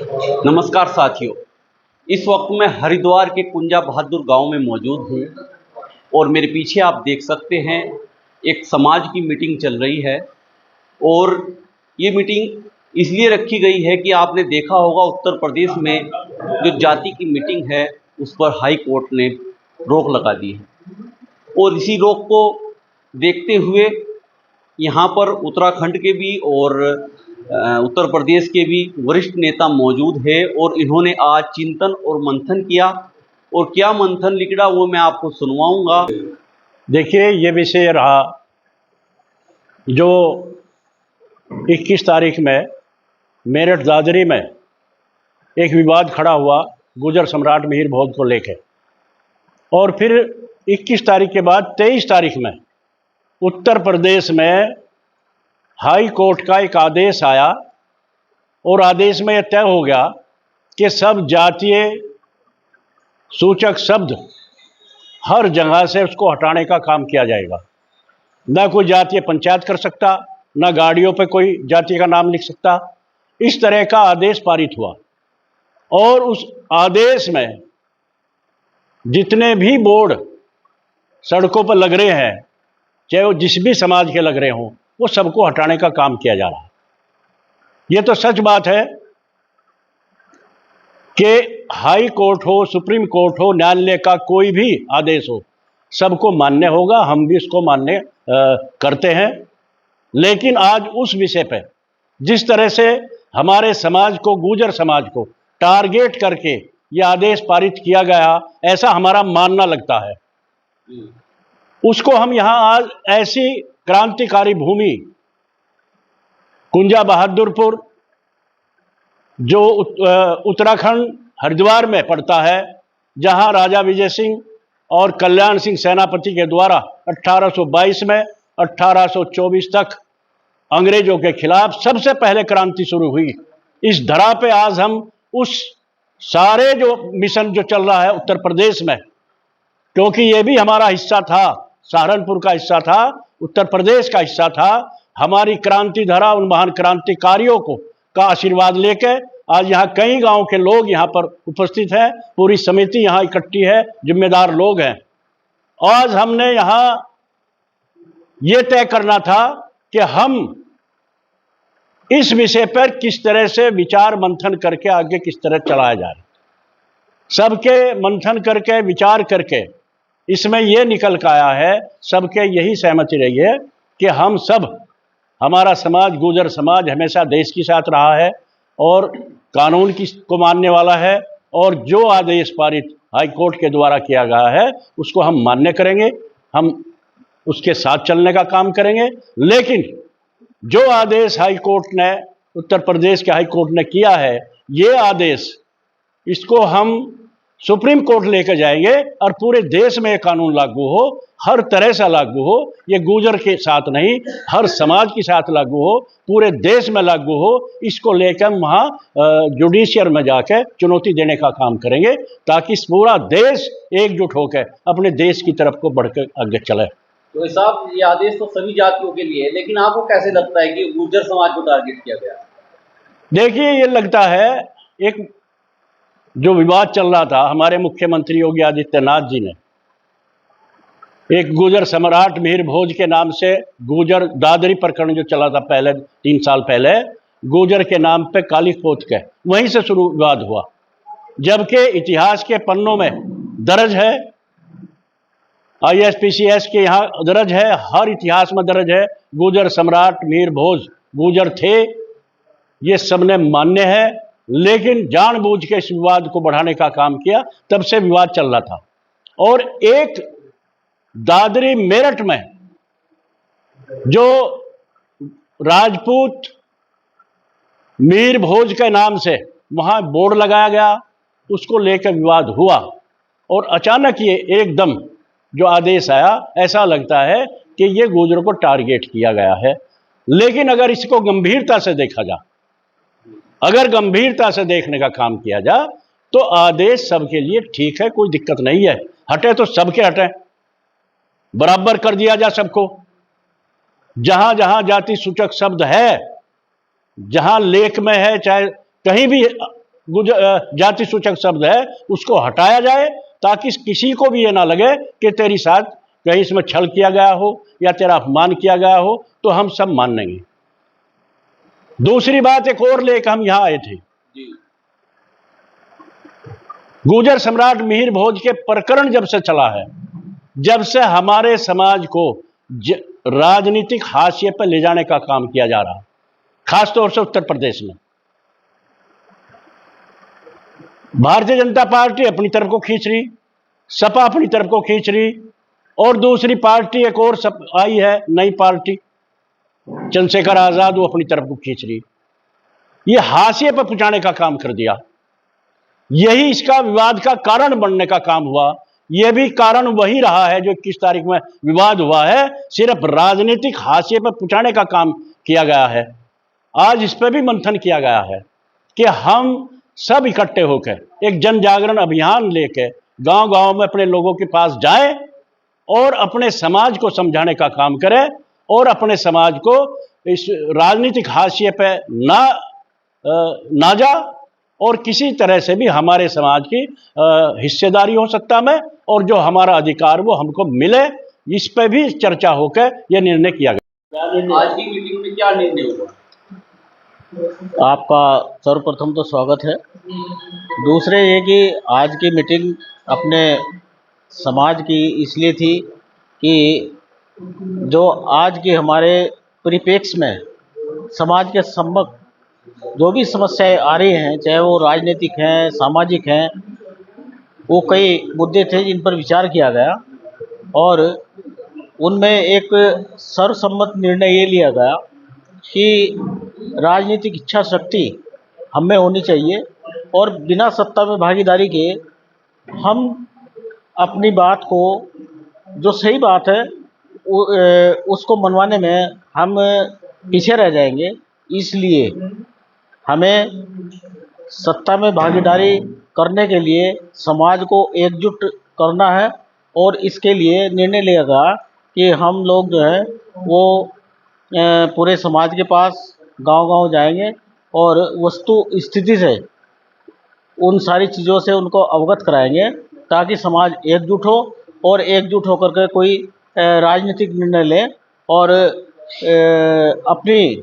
नमस्कार साथियों। इस वक्त मैं हरिद्वार के कुंजा बहादुर गांव में मौजूद हूं और मेरे पीछे आप देख सकते हैं एक समाज की मीटिंग चल रही है। और ये मीटिंग इसलिए रखी गई है कि आपने देखा होगा उत्तर प्रदेश में जो जाति की मीटिंग है उस पर हाई कोर्ट ने रोक लगा दी है। और इसी रोक को देखते हुए यहाँ पर उत्तराखंड के भी और उत्तर प्रदेश के भी वरिष्ठ नेता मौजूद है और इन्होंने आज चिंतन और मंथन किया। और क्या मंथन निकला वो मैं आपको सुनवाऊंगा। देखिए, ये विषय रहा जो 21 तारीख में मेरठ दादरी में एक विवाद खड़ा हुआ गुजर सम्राट मिहिर भोज को लेकर, और फिर 21 तारीख के बाद 23 तारीख में उत्तर प्रदेश में हाई कोर्ट का एक आदेश आया और आदेश में यह तय हो गया कि सब जातीय सूचक शब्द हर जगह से उसको हटाने का काम किया जाएगा। ना कोई जातीय पंचायत कर सकता, ना गाड़ियों पे कोई जाति का नाम लिख सकता। इस तरह का आदेश पारित हुआ और उस आदेश में जितने भी बोर्ड सड़कों पर लग रहे हैं, चाहे वो जिस भी समाज के लग रहे हों, वो सबको हटाने का काम किया जा रहा है। ये तो सच बात है कि हाई कोर्ट हो, सुप्रीम कोर्ट हो, न्यायालय का कोई भी आदेश हो, सबको मान्य होगा। हम भी इसको मान्य करते हैं। लेकिन आज उस विषय पे जिस तरह से हमारे समाज को, गुर्जर समाज को टारगेट करके ये आदेश पारित किया गया, ऐसा हमारा मानना लगता है, उसको हम यहाँ आज ऐसी क्रांतिकारी भूमि कुंजा बहादुरपुर जो उत्तराखंड हरिद्वार में पड़ता है, जहां राजा विजय सिंह और कल्याण सिंह सेनापति के द्वारा 1822 में 1824 तक अंग्रेजों के खिलाफ सबसे पहले क्रांति शुरू हुई। इस धरा पे आज हम उस सारे जो मिशन जो चल रहा है उत्तर प्रदेश में, क्योंकि ये भी हमारा हिस्सा था, सहारनपुर का हिस्सा था, उत्तर प्रदेश का हिस्सा था। हमारी क्रांति धारा उन महान क्रांतिकारियों को का आशीर्वाद लेके आज यहाँ कई गांव के लोग यहाँ पर उपस्थित हैं, पूरी समिति यहाँ इकट्ठी है, जिम्मेदार लोग हैं। आज हमने यहाँ ये तय करना था कि हम इस विषय पर किस तरह से विचार मंथन करके आगे किस तरह चलाया जाए। सबके मंथन करके, विचार करके इसमें यह निकल कर आया है, सबके यही सहमति रही है कि हम सब, हमारा समाज, गुर्जर समाज हमेशा देश के साथ रहा है और कानून को मानने वाला है, और जो आदेश पारित हाई कोर्ट के द्वारा किया गया है उसको हम मान्य करेंगे, हम उसके साथ चलने का काम करेंगे। लेकिन जो आदेश हाई कोर्ट ने, उत्तर प्रदेश के हाई कोर्ट ने किया है, ये आदेश, इसको हम सुप्रीम कोर्ट लेकर जाएंगे और पूरे देश में ये कानून लागू हो, हर तरह से लागू हो। ये गुर्जर के साथ नहीं, हर समाज के साथ लागू हो, पूरे देश में लागू हो। इसको लेकर वहाँ जुडिशियल में जाकर चुनौती देने का काम करेंगे, ताकि पूरा देश एकजुट होकर अपने देश की तरफ को बढ़कर आगे चले। तो साहब, ये आदेश तो सभी जातियों के लिए है, लेकिन आपको कैसे लगता है कि गुर्जर समाज को टारगेट किया गया? देखिए, ये लगता है एक जो विवाद चल रहा था, हमारे मुख्यमंत्री योगी आदित्यनाथ जी ने एक गुजर सम्राट मिहिर भोज के नाम से, गुजर दादरी प्रकरण जो चला था पहले 3 साल पहले, गुजर के नाम पे काली पोत के वहीं से शुरू विवाद हुआ। जबकि इतिहास के पन्नों में दर्ज है, ISPCS के यहाँ दर्ज है, हर इतिहास में दर्ज है, गुजर सम्राट मिहिर भोज गुजर थे, ये सबने मान्य है। लेकिन जानबूझ के इस विवाद को बढ़ाने का काम किया, तब से विवाद चल रहा था। और एक दादरी मेरठ में जो राजपूत मिहिर भोज के नाम से वहां बोर्ड लगाया गया, उसको लेकर विवाद हुआ और अचानक ये एकदम जो आदेश आया, ऐसा लगता है कि ये गुर्जरों को टारगेट किया गया है। लेकिन अगर इसको गंभीरता से देखा जाए, अगर गंभीरता से देखने का काम किया जाए, तो आदेश सबके लिए ठीक है, कोई दिक्कत नहीं है। हटे तो सबके हटे, बराबर कर दिया जाए सबको। जहां जहां जाति सूचक शब्द है, जहां लेख में है, चाहे कहीं भी जाति सूचक शब्द है उसको हटाया जाए, ताकि किसी को भी ये ना लगे कि तेरी साथ कहीं इसमें छल किया गया हो या तेरा अपमान किया गया हो, तो हम सब मान लेंगे। दूसरी बात एक और लेकर हम यहां आए थे। गुर्जर सम्राट मिहिर भोज के प्रकरण जब से चला है, जब से हमारे समाज को राजनीतिक हाशिए पर ले जाने का काम किया जा रहा, खासतौर से उत्तर प्रदेश में भारतीय जनता पार्टी अपनी तरफ को खींच रही, सपा अपनी तरफ को खींच रही, और दूसरी पार्टी एक और आई है नई पार्टी चंद्रशेखर आजाद, वो अपनी तरफ को खींच रही। ये हाशिए पर पहुंचाने का काम कर दिया। यही इसका विवाद का कारण बनने का काम हुआ। यह भी कारण वही रहा है जो 21 तारीख में विवाद हुआ है, सिर्फ राजनीतिक हाशिए पर पहुंचाने का काम किया गया है। आज इस पर भी मंथन किया गया है कि हम सब इकट्ठे होकर एक जन जागरण अभियान लेकर गांव-गांव में अपने लोगों के पास जाएं और अपने समाज को समझाने का काम करें, और अपने समाज को इस राजनीतिक हाशिए पे ना जा, और किसी तरह से भी हमारे समाज की हिस्सेदारी हो सत्ता में, और जो हमारा अधिकार वो हमको मिले, इस पे भी चर्चा होकर यह निर्णय किया गया। आज की मीटिंग में क्या निर्णय हुआ? आपका सर्वप्रथम तो स्वागत है। दूसरे ये कि आज की मीटिंग अपने समाज की इसलिए थी कि जो आज के हमारे परिप्रेक्ष्य में समाज के सम्मुख जो भी समस्याएं आ रही हैं, चाहे वो राजनीतिक हैं, सामाजिक हैं, वो कई मुद्दे थे जिन पर विचार किया गया, और उनमें एक सर्वसम्मत निर्णय ये लिया गया कि राजनीतिक इच्छा शक्ति हमें होनी चाहिए, और बिना सत्ता में भागीदारी के हम अपनी बात को, जो सही बात है उसको मनवाने में हम पीछे रह जाएंगे। इसलिए हमें सत्ता में भागीदारी करने के लिए समाज को एकजुट करना है, और इसके लिए निर्णय लिया गया कि हम लोग जो है वो पूरे समाज के पास गांव-गांव जाएंगे और वस्तु स्थिति से उन सारी चीज़ों से उनको अवगत कराएंगे, ताकि समाज एकजुट हो, और एकजुट होकर के कोई राजनीतिक निर्णय ले और अपनी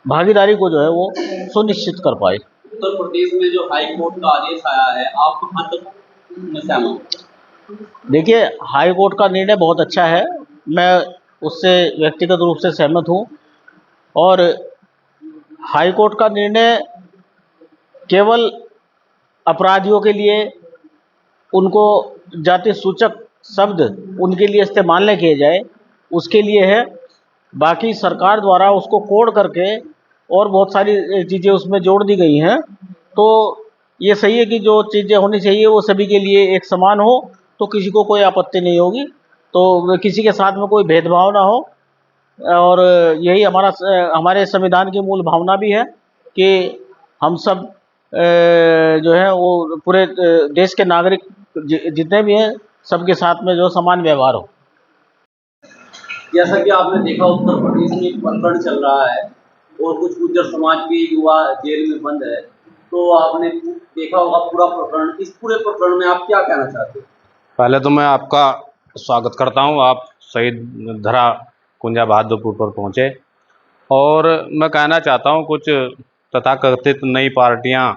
भागीदारी को जो है वो सुनिश्चित कर पाए। उत्तर प्रदेश में जो हाई कोर्ट का आदेश आया है, आप कहाँ तक सहमत? देखिए, हाई कोर्ट का निर्णय बहुत अच्छा है, मैं उससे व्यक्तिगत रूप से सहमत हूँ। और हाई कोर्ट का निर्णय केवल अपराधियों के लिए उनको जाति सूचक शब्द उनके लिए इस्तेमाल न किए जाए, उसके लिए है। बाकी सरकार द्वारा उसको कोड करके और बहुत सारी चीज़ें उसमें जोड़ दी गई हैं, तो ये सही है कि जो चीज़ें होनी चाहिए वो सभी के लिए एक समान हो, तो किसी को कोई आपत्ति नहीं होगी, तो किसी के साथ में कोई भेदभाव ना हो। और यही हमारे संविधान की मूल भावना भी है कि हम सब जो है वो पूरे देश के नागरिक जितने भी हैं, सबके साथ में जो समान व्यवहार हो। जैसा कि आपने देखा, उत्तर प्रदेश में एक प्रकरण चल रहा है और कुछ गुर्जर समाज के युवा जेल में बंद है, तो आपने देखा होगा पूरा प्रकरण। इस पूरे प्रकरण में आप क्या कहना चाहते हैं? पहले तो मैं आपका स्वागत करता हूं, आप शहीद धरा कुंजा बहादुरपुर पर पहुंचे, और मैं कहना चाहता हूं कुछ तथाकथित नई पार्टियां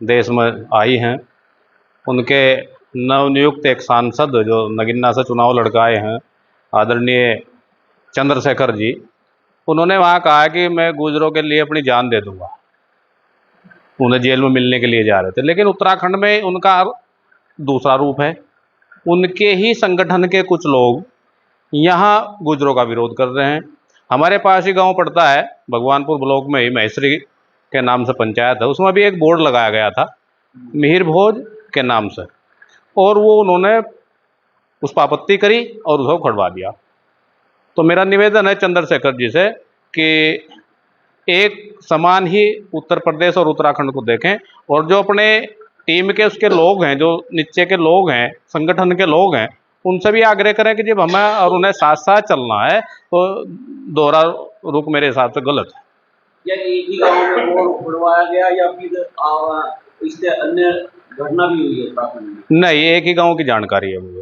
देश में आई हैं, उनके नवनियुक्त एक सांसद जो नगीना से चुनाव लड़काए हैं, आदरणीय चंद्रशेखर जी, उन्होंने वहाँ कहा कि मैं गुर्जरों के लिए अपनी जान दे दूंगा। उन्हें जेल में मिलने के लिए जा रहे थे, लेकिन उत्तराखंड में उनका दूसरा रूप है। उनके ही संगठन के कुछ लोग यहाँ गुर्जरों का विरोध कर रहे हैं। हमारे पास ही गांव पड़ता है, भगवानपुर ब्लॉक में ही महेश्वरी के नाम से पंचायत है, उसमें भी एक बोर्ड लगाया गया था मिहिर भोज के नाम से, और वो उन्होंने उस पर आपत्ति करी और उसको खड़वा दिया। तो मेरा निवेदन है चंद्रशेखर जी से कि एक समान ही उत्तर प्रदेश और उत्तराखंड को देखें, और जो अपने टीम के उसके लोग हैं, जो नीचे के लोग हैं, संगठन के लोग हैं, उनसे भी आग्रह करें कि जब हमें और उन्हें साथ साथ चलना है तो दोहरा रुख मेरे हिसाब से गलत है। या एक ही गांव में बोर उड़वाया गया या फिर इससे अन्य घटना भी हुई है उत्तराखंड में? नहीं, एक ही गांव की जानकारी है मुझे।